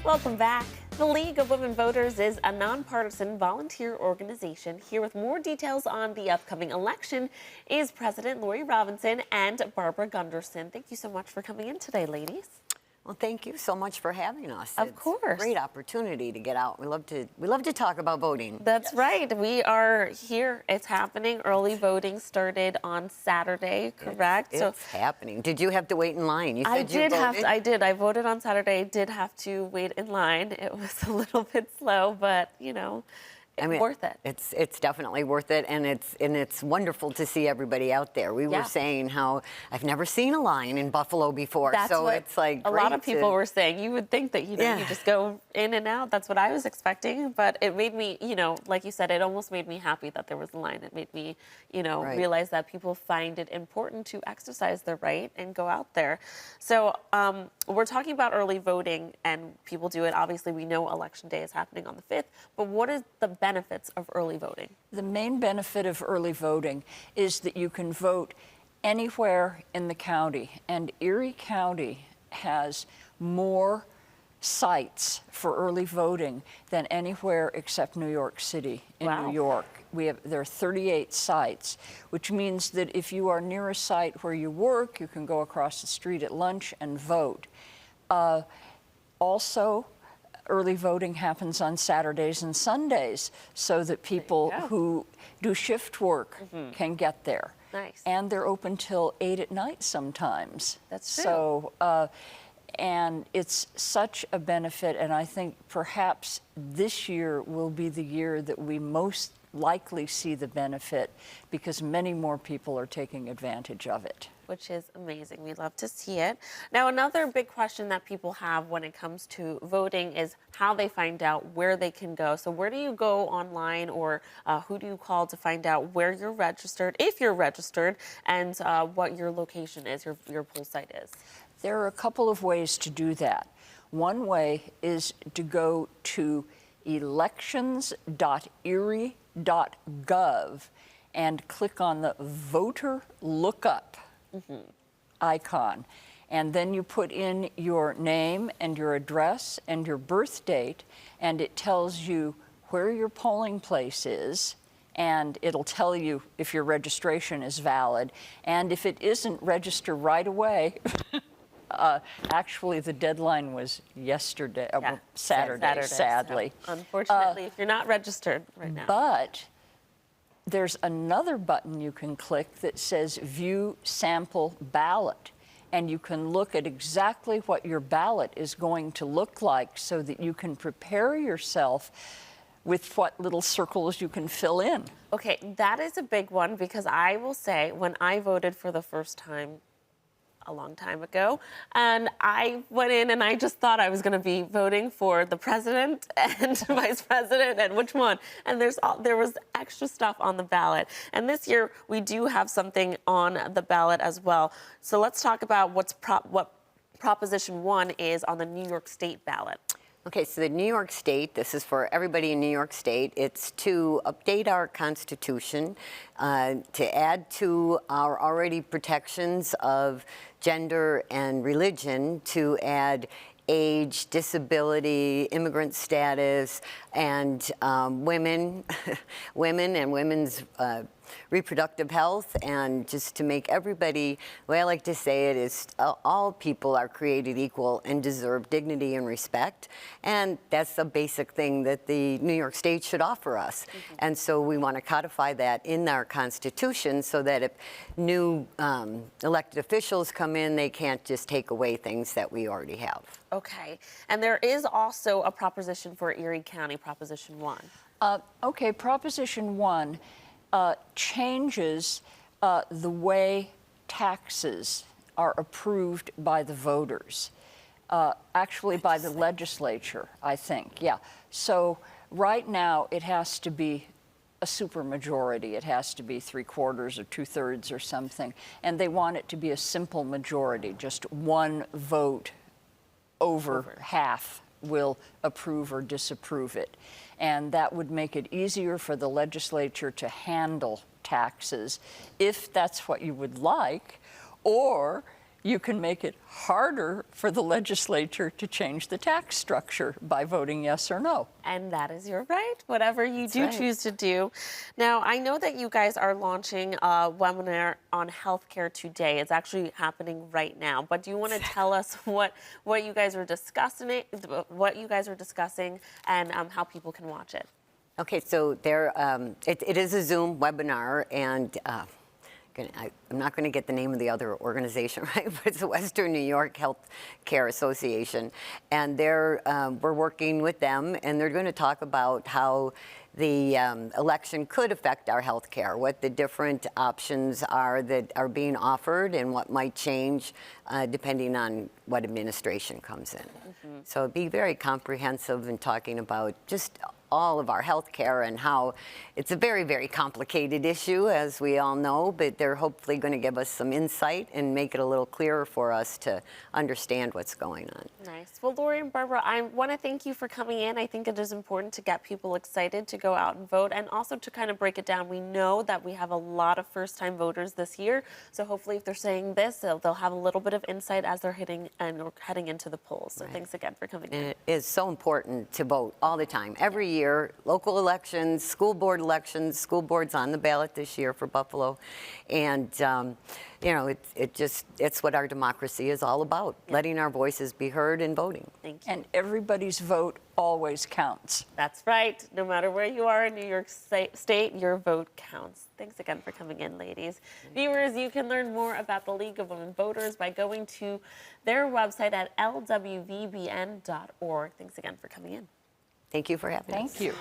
Welcome back. The League of Women Voters is a nonpartisan volunteer organization. Here with more details on the upcoming election is President Lori Robinson and Barbara Gunderson. Thank you so much for coming in today, ladies. Well, thank you so much for having us. Of course. It's a great opportunity to get out. We love to talk about voting. That's right. We are here. It's happening. Early voting started on Saturday, correct? It's happening. Did you have to wait in line? You said you voted? I did. I voted on Saturday. Did have to wait in line. It was a little bit slow, but worth it. It's definitely worth it, and it's wonderful to see everybody out there. We were saying how I've never seen a line in Buffalo before, so it's like a lot of people were saying. You would think that you just go in and out. That's what I was expecting, but it made me, like you said, it almost made me happy that there was a line. It made me, realize that people find it important to exercise their right and go out there. So we're talking about early voting, and people do it. Obviously, we know Election Day is happening on the 5th, but what is the benefits of early voting? The main benefit of early voting is that you can vote anywhere in the county, and Erie County has more sites for early voting than anywhere except New York City. In New York, there are 38 sites, which means that if you are near a site where you work, you can go across the street at lunch and vote. Also, early voting happens on Saturdays and Sundays so that people who do shift work can get there. Nice. And they're open till 8 at night sometimes. That's true. So, and it's such a benefit, and I think perhaps this year will be the year that we most likely see the benefit because many more people are taking advantage of it. Which is amazing. We love to see it. Now, another big question that people have when it comes to voting is how they find out where they can go. So where do you go online, or who do you call to find out where you're registered, if you're registered, and what your location is, your poll site is? There are a couple of ways to do that. One way is to go to elections.erie.gov and click on the voter lookup icon. And then you put in your name and your address and your birth date, and it tells you where your polling place is, and it'll tell you if your registration is valid. And if it isn't, register right away. Actually, the deadline was yesterday, Saturday, sadly. So, unfortunately, if you're not registered right now. But there's another button you can click that says View Sample Ballot. And you can look at exactly what your ballot is going to look like so that you can prepare yourself with what little circles you can fill in. Okay, that is a big one, because I will say, when I voted for the first time a long time ago, and I went in and I just thought I was going to be voting for the president and vice president and which one, and there was extra stuff on the ballot. And this year we do have something on the ballot as well. So let's talk about what Proposition 1 is on the New York State ballot. Okay, so the New York State, this is for everybody in New York State. It's to update our Constitution, to add to our already protections of gender and religion, to add age, disability, immigrant status, and women and women's reproductive health, and just to make everybody, the way I like to say it is all people are created equal and deserve dignity and respect. And that's the basic thing that the New York State should offer us. And so we want to codify that in our Constitution so that if new elected officials come in, they can't just take away things that we already have. Okay. And there is also a proposition for Erie County, Proposition 1. Okay, Proposition 1 changes the way taxes are approved by the voters, actually by the legislature, I think. Yeah. So right now it has to be a supermajority. It has to be 3/4 or 2/3 or something. And they want it to be a simple majority, just one vote over half will approve or disapprove it. And that would make it easier for the legislature to handle taxes if that's what you would like, or you can make it harder for the legislature to change the tax structure by voting yes or no. And that is your right, whatever you do right. choose to do. Now, I know that you guys are launching a webinar on healthcare today. It's actually happening right now. But do you want to tell us what you guys are discussing, and how people can watch it? Okay, so it is a Zoom webinar, and I'm not going to get the name of the other organization right, but it's the Western New York Health Care Association, and we're working with them, and they're going to talk about how the election could affect our health care, what the different options are that are being offered, and what might change depending on what administration comes in. Mm-hmm. So it'd be very comprehensive in talking about just all of our health care and how it's a very, very complicated issue, as we all know, but they're hopefully going to give us some insight and make it a little clearer for us to understand what's going on. Nice. Well, Lori and Barbara, I want to thank you for coming in. I think it is important to get people excited to go out and vote, and also to kind of break it down. We know that we have a lot of first-time voters this year, so hopefully if they're saying this, they'll have a little bit of insight as they're heading into the polls. So Thanks again for coming in. And it is so important to vote all the time, every year, local elections, school board elections. School board's on the ballot this year for Buffalo, and you know, it's what our democracy is all about, letting our voices be heard and voting. Thank you. And everybody's vote always counts. That's right. No matter where you are in New York State, your vote counts. Thanks again for coming in, ladies. Viewers, you can learn more about the League of Women Voters by going to their website at lwvbn.org. Thanks again for coming in. Thank you for having us. Thank you.